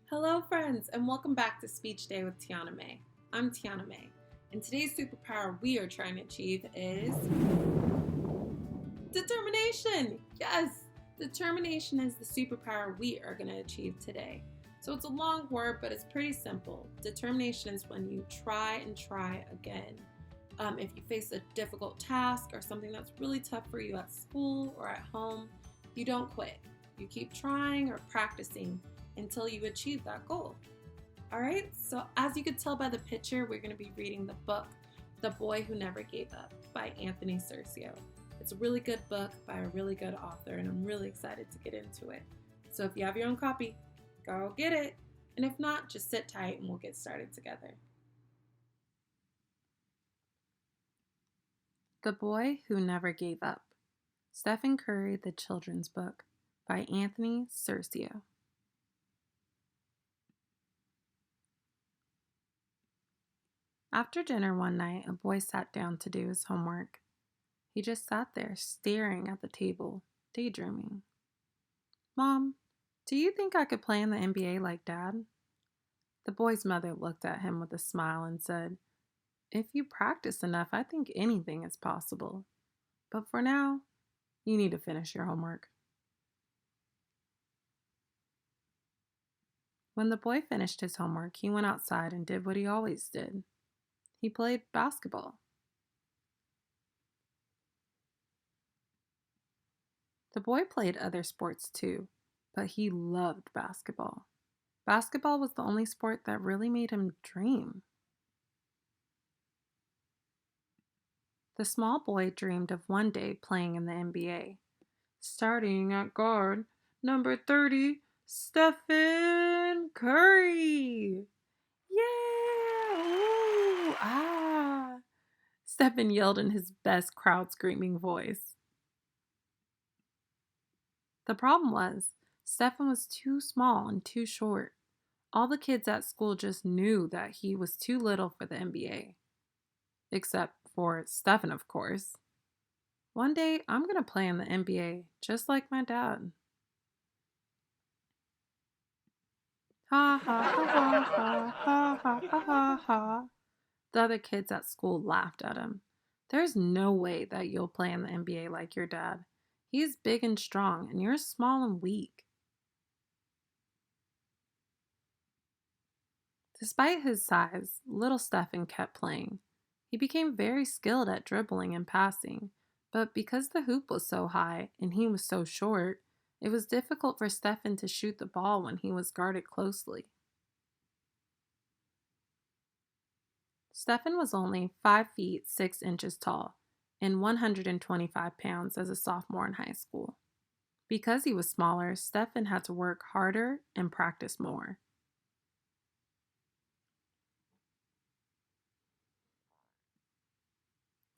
Hello, friends, and welcome back to Speech Day with Tiana Mae. I'm Tiana Mae, and today's superpower we are trying to achieve is determination. Yes, determination is the superpower we are going to achieve today. So it's a long word, but it's pretty simple. Determination is when you try and try again. If you face a difficult task or something that's really tough for you at school or at home, you don't quit. You keep trying or practicing until you achieve that goal. All right, so as you could tell by the picture, we're going to be reading the book, The Boy Who Never Gave Up by Anthony Cercio. It's a really good book by a really good author, and I'm really excited to get into it. So if you have your own copy, go get it. And if not, just sit tight and we'll get started together. The Boy Who Never Gave Up. Stephen Curry, The Children's Book by Anthony Cercio. After dinner one night, a boy sat down to do his homework. He just sat there, staring at the table, daydreaming. "Mom, do you think I could play in the NBA like Dad?" The boy's mother looked at him with a smile and said, "If you practice enough, I think anything is possible. But for now, you need to finish your homework." When the boy finished his homework, he went outside and did what he always did. He played basketball. The boy played other sports too, but he loved basketball. Basketball was the only sport that really made him dream. The small boy dreamed of one day playing in the NBA. Starting at guard, number 30, Stephen Curry. Yeah! Ooh, ah! Stephen yelled in his best crowd screaming voice. The problem was, Stephen was too small and too short. All the kids at school just knew that he was too little for the NBA. Except for Stephen, of course. "One day, I'm going to play in the NBA, just like my dad." Ha ha ha ha ha ha ha ha ha ha. The other kids at school laughed at him. "There's no way that you'll play in the NBA like your dad. He's big and strong, and you're small and weak." Despite his size, little Stephen kept playing. He became very skilled at dribbling and passing, but because the hoop was so high and he was so short, it was difficult for Stephen to shoot the ball when he was guarded closely. Stephen was only 5 feet 6 inches tall and 125 pounds as a sophomore in high school. Because he was smaller, Stephen had to work harder and practice more.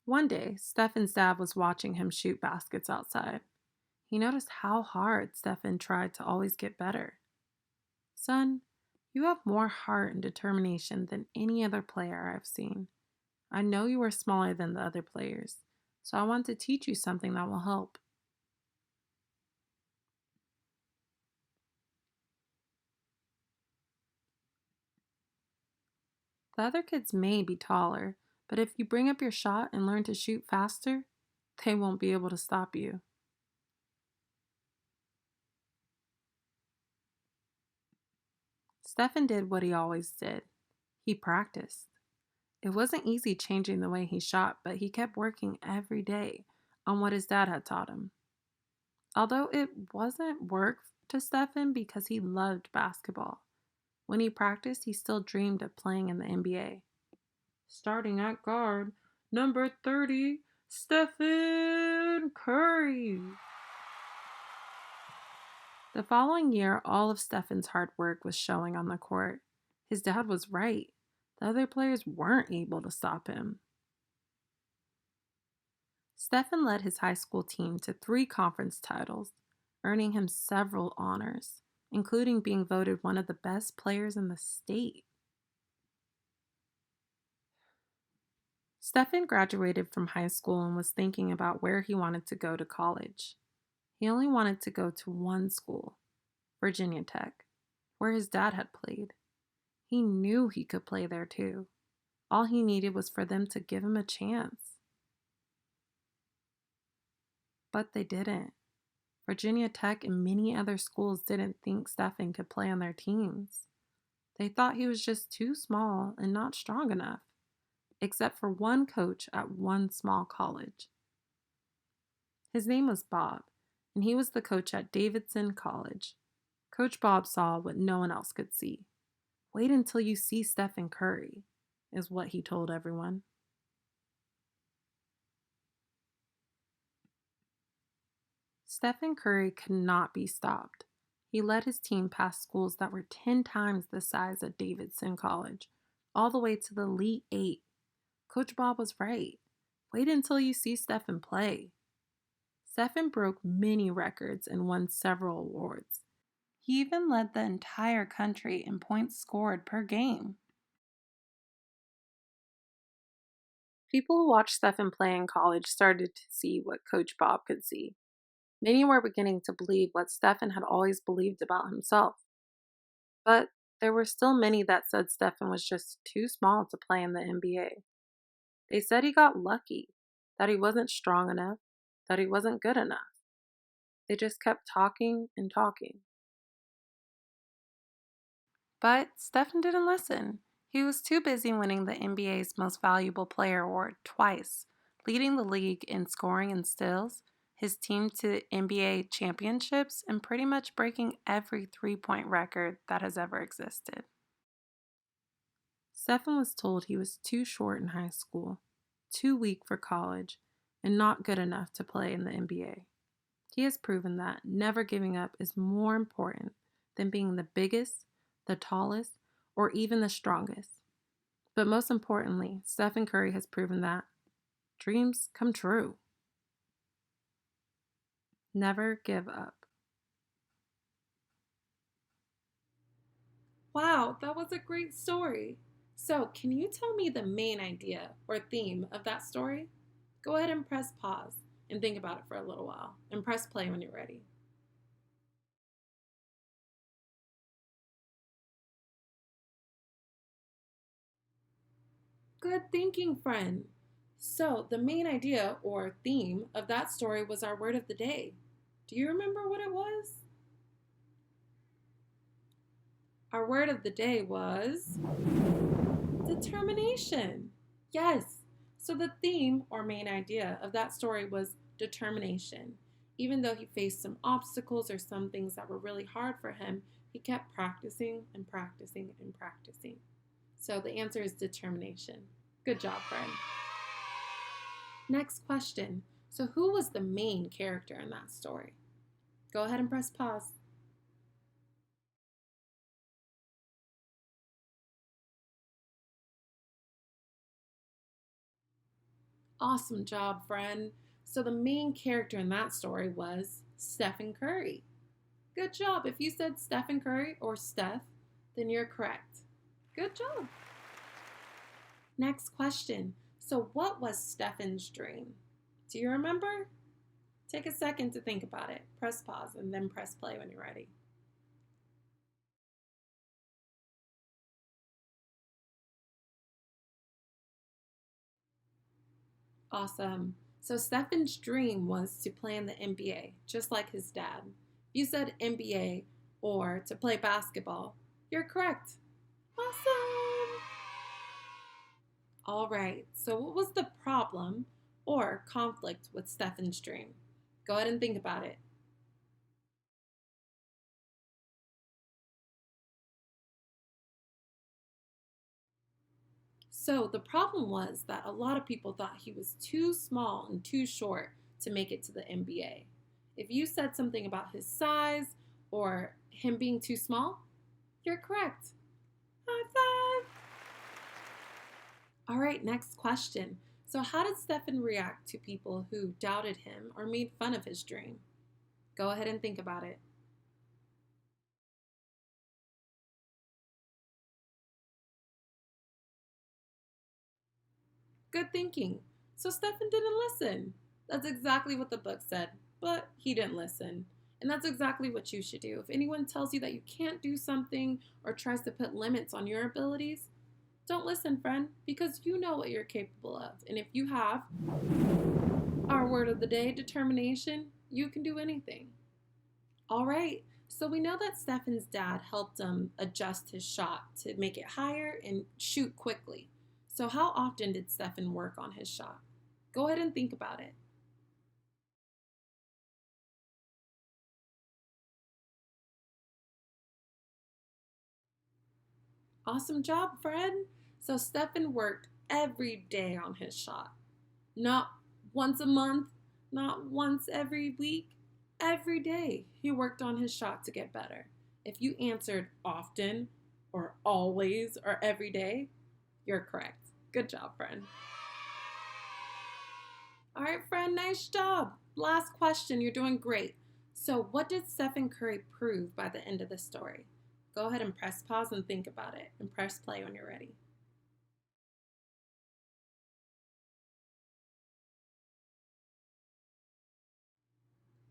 One day, Stephen's dad was watching him shoot baskets outside. He noticed how hard Stephen tried to always get better. "Son, you have more heart and determination than any other player I've seen. I know you are smaller than the other players, so I want to teach you something that will help." The other kids may be taller, but if you bring up your shot and learn to shoot faster, they won't be able to stop you. Stephen did what he always did. He practiced. It wasn't easy changing the way he shot, but he kept working every day on what his dad had taught him. Although it wasn't work to Stephen because he loved basketball. When he practiced, he still dreamed of playing in the NBA. Starting at guard, number 30, Stephen Curry. The following year, all of Stephen's hard work was showing on the court. His dad was right. The other players weren't able to stop him. Stephen led his high school team to 3 conference titles, earning him several honors, including being voted one of the best players in the state. Stephen graduated from high school and was thinking about where he wanted to go to college. He only wanted to go to one school, Virginia Tech. where his dad had played. He knew he could play there too. All he needed was for them to give him a chance. But they didn't. Virginia Tech and many other schools didn't think Stephen could play on their teams. They thought he was just too small and not strong enough, except for one coach at one small college. His name was Bob, and he was the coach at Davidson College. Coach Bob saw what no one else could see. Wait until you see Stephen Curry, is what he told everyone. Stephen Curry could not be stopped. He led his team past schools that were 10 times the size of Davidson College, all the way to the Elite Eight. Coach Bob was right. Wait until you see Stephen play. Stephen broke many records and won several awards. He even led the entire country in points scored per game. People who watched Stephen play in college started to see what Coach Bob could see. Many were beginning to believe what Stephen had always believed about himself. But there were still many that said Stephen was just too small to play in the NBA. They said he got lucky, that he wasn't strong enough, that he wasn't good enough. They just kept talking and talking. But Stephen didn't listen. He was too busy winning the NBA's Most Valuable Player award twice, leading the league in scoring and steals, his team to NBA championships, and pretty much breaking every three-point record that has ever existed. Stephen was told he was too short in high school, too weak for college, and not good enough to play in the NBA. He has proven that never giving up is more important than being the biggest, the tallest, or even the strongest. But most importantly, Stephen Curry has proven that dreams come true. Never give up. Wow, that was a great story. So, can you tell me the main idea or theme of that story? Go ahead and press pause and think about it for a little while, and press play when you're ready. Good thinking, friend. So, the main idea or theme of that story was our word of the day. Do you remember what it was? Our word of the day was determination. Yes. So, the theme or main idea of that story was determination. Even though he faced some obstacles or some things that were really hard for him, he kept practicing and practicing and practicing. So, the answer is determination. Good job, friend. Next question. So, who was the main character in that story? Go ahead and press pause. Awesome job, friend. So, the main character in that story was Stephen Curry. Good job. If you said Stephen Curry or Steph, then you're correct. Good job. Next question. So, what was Stephen's dream? Do you remember? Take a second to think about it. Press pause and then press play when you're ready. Awesome. So Stephen's dream was to play in the NBA, just like his dad. You said NBA or to play basketball. You're correct. Awesome. All right. So what was the problem or conflict with Stephen's dream? Go ahead and think about it. So the problem was that a lot of people thought he was too small and too short to make it to the NBA. If you said something about his size or him being too small, you're correct. High five. All right, next question. So, how did Stephen react to people who doubted him or made fun of his dream? Go ahead and think about it. Good thinking. So, Stephen didn't listen. That's exactly what the book said, but he didn't listen. And that's exactly what you should do. If anyone tells you that you can't do something or tries to put limits on your abilities, don't listen, friend, because you know what you're capable of. And if you have our word of the day, determination, you can do anything. All right, so we know that Stefan's dad helped him adjust his shot to make it higher and shoot quickly. So how often did Stefan work on his shot? Go ahead and think about it. Awesome job, friend. So Stefan worked every day on his shot. Not once a month, not once every week. Every day he worked on his shot to get better. If you answered often or always or every day, you're correct. Good job, friend. All right, friend, nice job. Last question, you're doing great. So what did Stephen Curry prove by the end of the story? Go ahead and press pause and think about it, and press play when you're ready.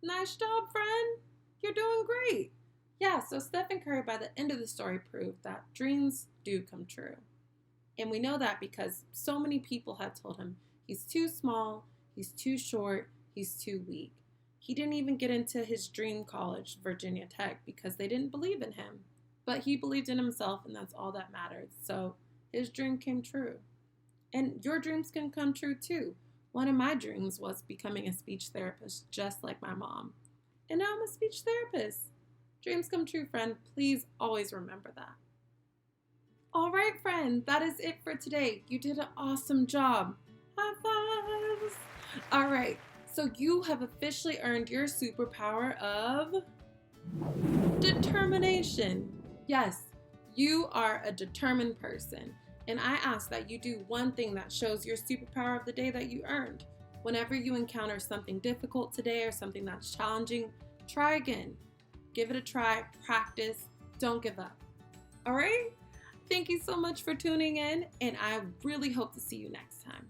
Nice job, friend. You're doing great. Yeah, so Stephen Curry by the end of the story proved that dreams do come true. And we know that because so many people have told him he's too small, he's too short, he's too weak. He didn't even get into his dream college, Virginia Tech, because they didn't believe in him. But he believed in himself, and that's all that mattered. So his dream came true. And your dreams can come true too. One of my dreams was becoming a speech therapist, just like my mom. And now I'm a speech therapist. Dreams come true, friend. Please always remember that. All right, friend, that is it for today. You did an awesome job. High fives. All right, so you have officially earned your superpower of determination. Yes, you are a determined person. And I ask that you do one thing that shows your superpower of the day that you earned. Whenever you encounter something difficult today or something that's challenging, try again. Give it a try, practice, don't give up. All right? Thank you so much for tuning in, and I really hope to see you next time.